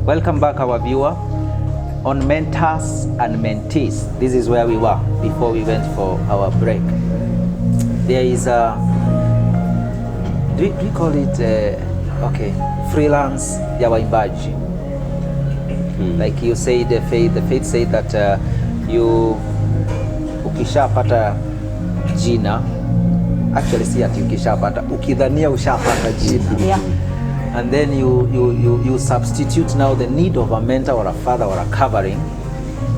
Welcome back, our viewer, on Mentors and Mentees. This is where we were before we went for our break. There is a, do we call it, freelance ya waimbaji. Like you said, the faith said that you ukishapata jina, actually si ati ukishapata, ukidhania ushapata jina. Yeah. And then you substitute now the need of a mentor or a father or a covering.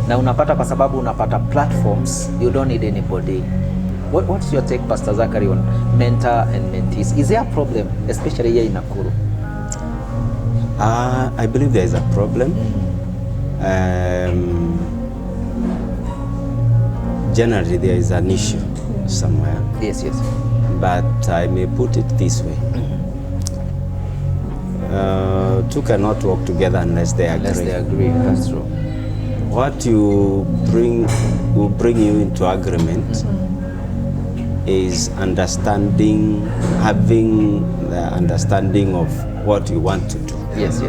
Na unapata kwa sababu unapata platforms, you don't need anybody. What's your take, Pastor Zachary, on mentor and mentees? Is there a problem, especially here in Nakuru? I believe there is a problem. Generally, there is an issue somewhere. Yes. But I may put it this way. Two cannot work together unless they agree. Unless they agree, that's true. What you will bring you into agreement is understanding, having the understanding of what you want to do. Yes.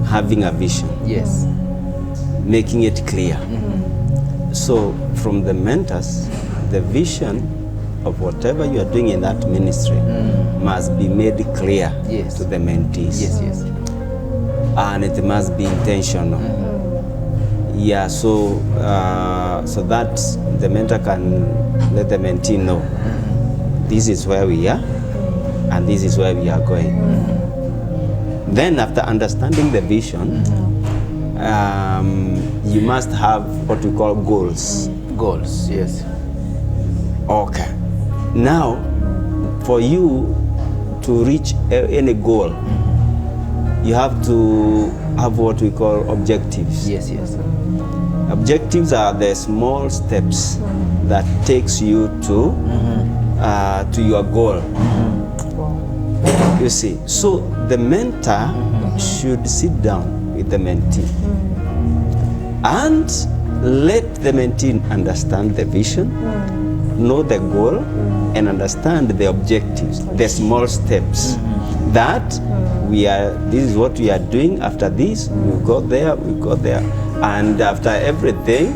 Having a vision. Yes. Making it clear. So from the mentors, the vision of whatever you are doing in that ministry must be made clear to the mentees. Yes. And it must be intentional. Yeah, so that the mentor can let the mentee know this is where we are and this is where we are going. Then after understanding the vision, you must have what we call goals. Goals, yes. Okay. Now, for you to reach any goal, you have to have what we call objectives. Yes. Objectives are the small steps that takes you to your goal. You see, so the mentor should sit down with the mentee and let the mentee understand the vision, know the goal, and understand the objectives, the small steps that this is what we are doing. After this, we go there, and after everything,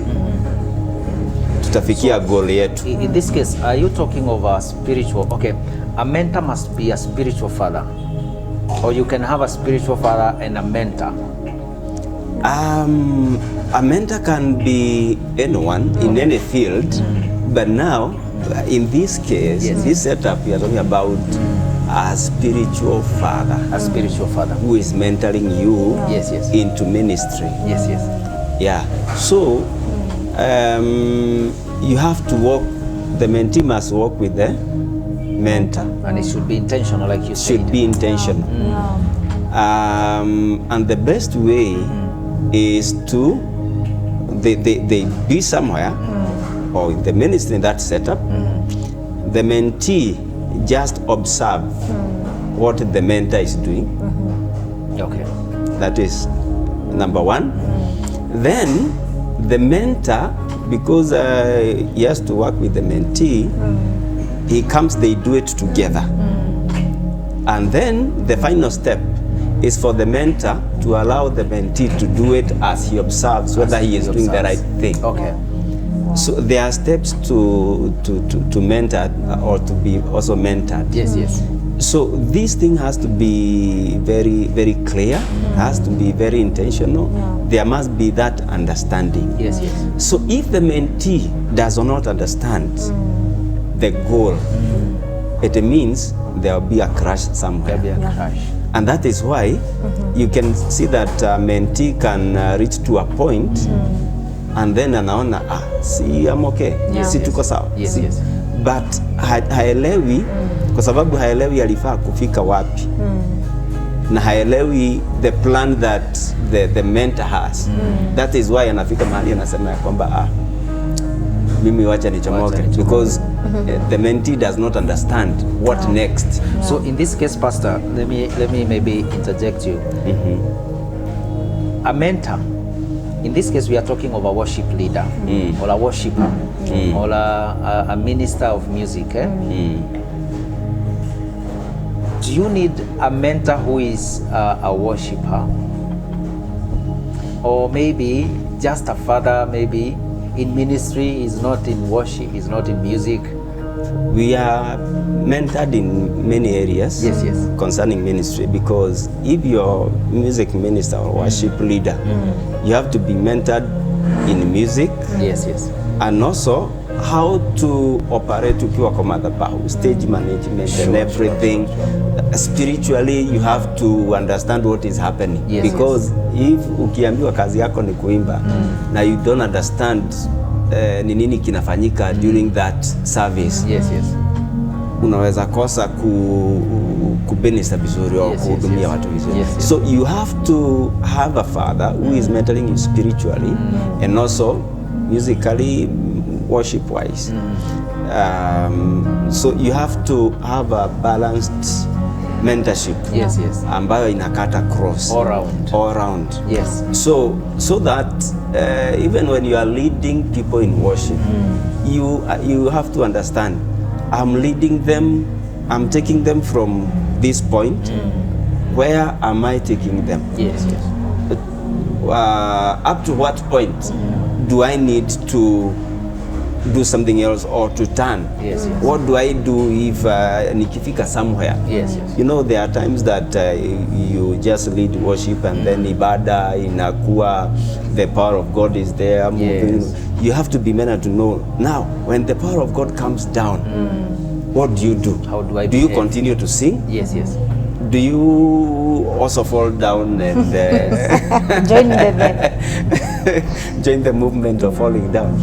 tutafikia goal yetu. In this case, are you talking of a spiritual? Okay, a mentor must be a spiritual father, or you can have a spiritual father and a mentor. A mentor can be anyone in any field, but now in this case, in this setup, we are talking about a spiritual father. A spiritual father who is mentoring you into ministry. Yes. Yeah. So you have to work. The mentee must work with the mentor, and it should be intentional, like you said. Should be intentional. And the best way is to they be somewhere or in the ministry in that setup. The mentee just observe what the mentor is doing. Okay. That is number one. Then the mentor, because he has to work with the mentee, he comes, they do it together. And then the final step is for the mentor to allow the mentee to do it as he observes whether he is doing the right thing. Okay. So there are steps to mentor or to be also mentored. Yes. So this thing has to be very, very clear, has to be very intentional. There must be that understanding. Yes. So if the mentee does not understand the goal, it means there will be a crash somewhere. There will be a crash. And that is why you can see that mentee can reach to a point and then anaona see I'm okay. Si tuko sawa. Yes. But haelewi kwa sababu haelewi alifaa kufika wapi. Na haelewi the plan that the mentor has. That is why anafika mahali anasema ya kwamba mimi wacha nichomoke, because the mentee does not understand what next. So in this case, Pastor, let me maybe interject you. A mentor, in this case we are talking of a worship leader or a worshiper or a minister of music. Do you need a mentor who is a worshiper, or maybe just a father, maybe in ministry, is not in worship, is not in music? We are mentored in many areas Yes, yes. concerning ministry, because if you're music minister or worship leader, you have to be mentored in music. Yes, yes. And also how to operate ukiwa kwa madhabahu, stage management and everything. Spiritually you have to understand what is happening. Yes, because if ukiambiwa kazi yako ni kuimba na you don't understand ni nini kinafanyika during that service, Yes, yes. unaweza kosa kubenisa vizuri au kuhudumia watu vizuri. Yes, yes. So you have to have a father who is mentoring you spiritually and also musically, worship wise. So you have to have a balanced mentorship. Yes, yes. Ambayo inakata cross all round. Yes. So that even when you are leading people in worship, you have to understand, I'm leading them, I'm taking them from this point. Where am I taking them? Yes, yes. Up to what point do I need to do something else or to turn? Yes, yes. What do I do if nikifika somewhere? Yes, yes. You know, there are times that you just lead worship and then ibada inakuwa, the power of God is there moving. Yes. You have to be meant to know, now when the power of God comes down, what do you do? How do I do you behave? continue to sing? Yes, yes. Do you also fall down and join the movement of falling down?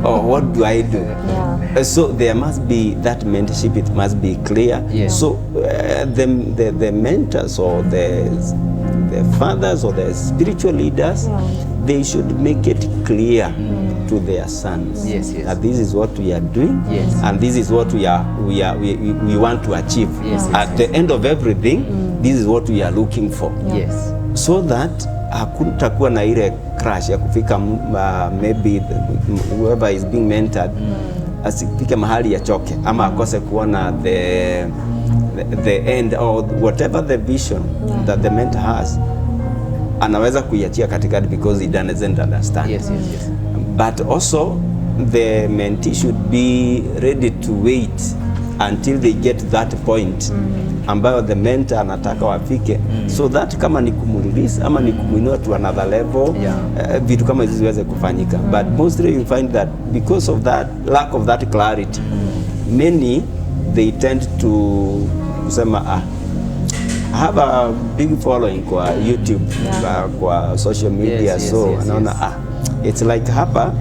Or what do I do? Yeah. So there must be that mentorship, it must be clear. Yes. So the mentors or the fathers or the spiritual leaders, they should make it clear to their sons. Yes, yes. That this is what we are doing, Yes. and this is what we want to achieve. Yes, yes, At the end of everything, this is what we are looking for. Yes. So that hakutakuwa na ile crash ya kufika maybe whoever is being mentored asifike mahali ya choke ama akose kuona the end or whatever the vision that the mentor has, anaweza kuiachia katikati because he doesn't understand. Yes, yes, yes. But also the mentee should be ready to wait until they get that point ambayo the mentor anataka wafike, so that kama ni kumrelease ama ni kumuinua to another level, vitu kama hizi ziweze kufanyika. But mostly you find that because of that lack of that clarity, many they tend to kusema I have a big following kwa YouTube, kwa social media, Yes, yes, so yes, anaona yes. It's like hapa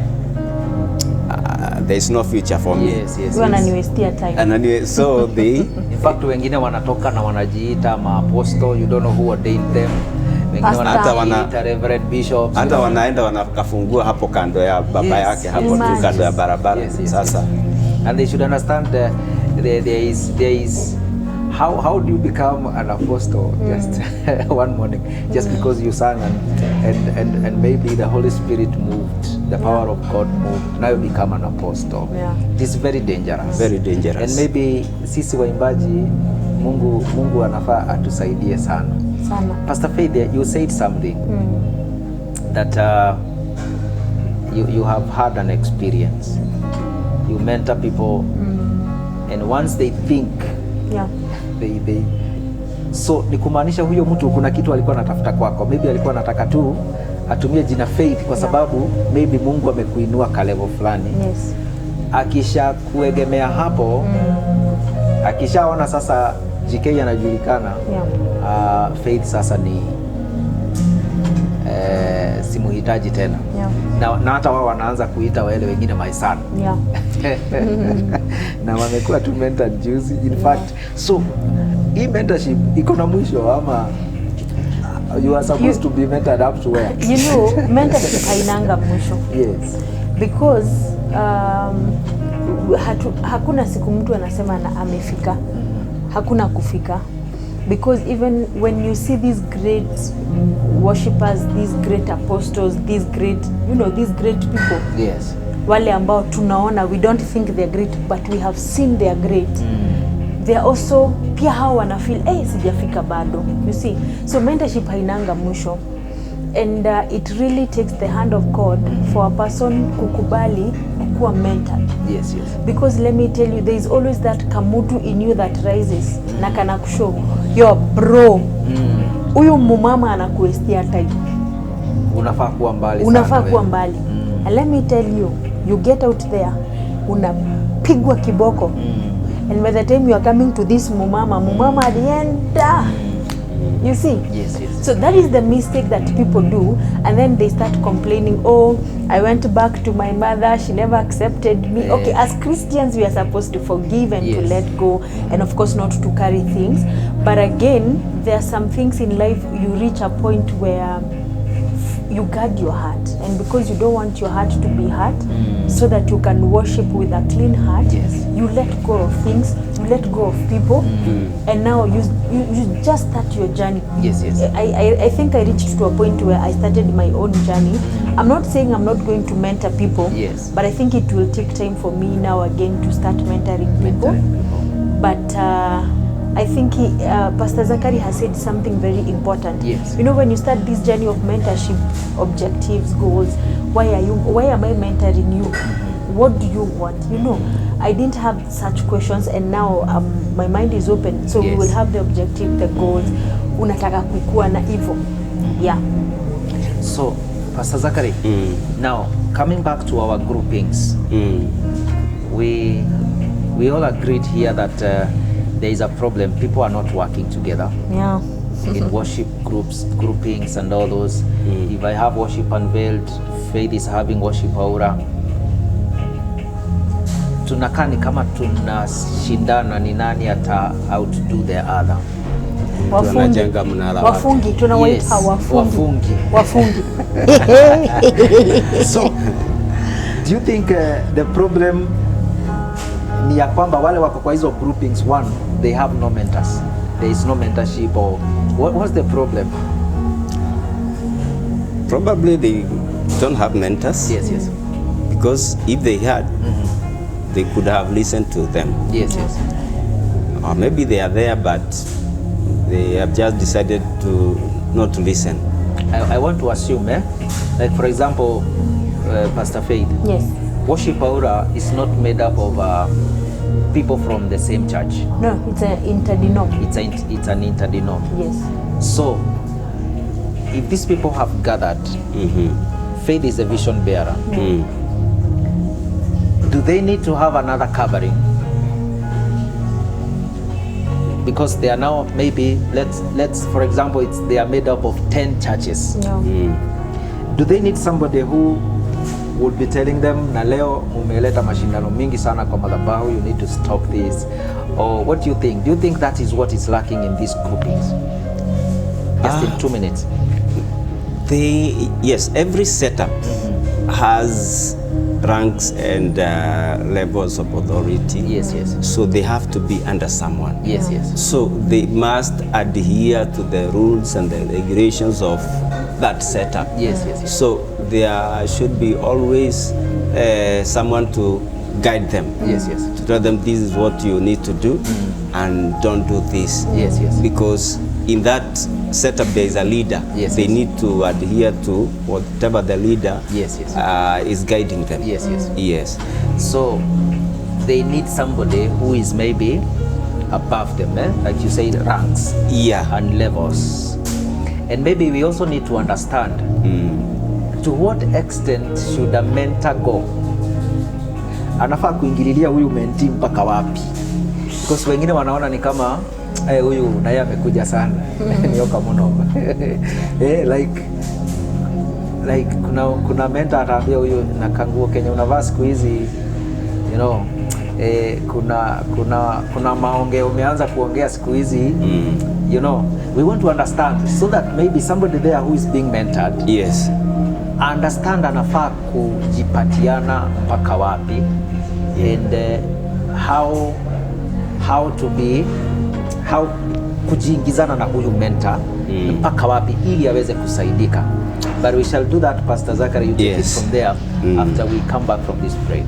there is no future for me. Yes, yes, Wananiwestia time. And anyway, so they in fact wengine wanatoka na wanajiita maaposto, you don't know who ordained them. Wengine wanajiita reverend bishops. hata wanaenda wanakafungua hapo kando ya baba yake hapo tu kando ya barabara. Sasa and they should understand there is how do you become an apostle just one morning just because you sang and maybe the Holy Spirit moved, the power of God moved, now you become an apostle. It is very dangerous. Very dangerous. And maybe sisi waimbaji Mungu anafaa atusaidie sana. Pastor Faith, you said something that you have had an experience. You mentor people and once they think they so ni kumaanisha huyo mtu kuna kitu alikuwa anatafuta kwako, maybe alikuwa anataka tu atumie jina Faith kwa sababu maybe Mungu amekuinua ka level fulani. Akisha kuegemea hapo, akishaona sasa JK anajulikana, Faith sasa ni simuhitaji tena. Na hata wao wanaanza kuita wale wengine my son. Na wamekuwa tu mentor juzi. In fact, so hii mentorship iko na mwisho ama you are supposed to be mentored up to where? You know, mentorship hainanga mwisho. Yes. Because hakuna siku mtu anasema na amefika. Hakuna kufika. Because even when you see these great worshippers, these great apostles, these great, these great people. Yes. Wale ambao tunaona, we don't think they're great, but we have seen they're great. They are also, pia hao wana feel, sijafika bado. You see? So mentorship hainanga mwisho. And it really takes the hand of God for a person kukubali kukuwa mentored. Yes, yes. Because let me tell you, there is always that kamutu in you that rises na kana kushow yo bro, huyu mumama anakuestia time, unafaa kuwa mbali, unafaa kuwa mbali. And let me tell you, you get out there, unapigwa kiboko, and by the time you are coming to this mumama alienda. You see? Yes, yes. So that is the mistake that people do, and then they start complaining, oh, I went back to my mother, she never accepted me. Yes. Okay, as Christians, we are supposed to forgive and to let go, and of course not to carry things. But again, there are some things in life, you reach a point where you guard your heart, and because you don't want your heart to be hurt, so that you can worship with a clean heart, yes, you let go of things, you let go of people, and now you just start your journey. Yes, yes. I think I reached to a point where I started my own journey. I'm not saying I'm not going to mentor people, yes, but I think it will take time for me now again to start mentoring people. But I think Pastor Zachary has said something very important. Yes. You know, when you start this journey of mentorship, objectives, goals, why am I mentoring you? What do you want? You know, I didn't have such questions, and now my mind is open. So we will have the objective, the goals. Unataka kukua na hivyo. Yeah. So, Pastor Zachary, now coming back to our groupings, we all agreed here that there is a problem. People are not working together. Yeah. In worship groups, groupings and all those. If I have worship unveiled, Faith is having worship aura. Tunakaa ni kama tunashindana ni nani ata outdo the other. Wafungi, tunawaita wafungi. So, do you think the problem ni ya kwamba wale wako kwa hizo groupings, one, they have no mentors, there is no mentorship, or what's the problem? Probably they don't have mentors. Yes, yes. Because if they had, they could have listened to them. Yes, yes. Or maybe they are there, but they have just decided to not to listen. I want to assume, like for example, Pastor Faith. Yes. Worship aura is not made up of people from the same church. No, it's an interdenom. It's an interdenom. Yes. So, if these people have gathered, Faith is a vision bearer. Do they need to have another covering? Because they are now maybe, let's for example, they are made up of 10 churches. No. Do they need somebody who would be telling them, na leo mumeleta mashindano mingi sana kwa madhabahu, you need to stop this? Or what do you think? Do you think that is what is lacking in these groupings? Just in 2 minutes. Yes, every setup has ranks and levels of authority. Yes, yes. So they have to be under someone. Yes, yes. So they must adhere to the rules and the regulations of that setup. Yes, yes, yes. So there should be always someone to guide them. Yes, yes. To tell them this is what you need to do and don't do this. Yes, yes. Because in that setup there is a leader. Yes, they yes. need to adhere to whatever the leader Yes, yes. is guiding them. Yes, yes. Yes. So they need somebody who is maybe above them, like you said, ranks and levels. And maybe we also need to understand to what extent should a mentor go. Anafaa kuingililia huyu mentee mpaka wapi? Because wengine wanaona ni kama huyu naye amekuja sana. Nioka muno. Like kuna mentor ataambia huyu na kanguo Kenya unavaa siku hizi, you know, kuna maongeo umeanza kuongea siku hizi, you know, we want to understand so that maybe somebody there who is being mentored, yes, understand anafaa kujipatiana mpaka wapi, and how kujiingizana na huyu mentor mpaka wapi ili aweze kusaidika. But we shall do that, Pastor Zachary. You take it from there after we come back from this break.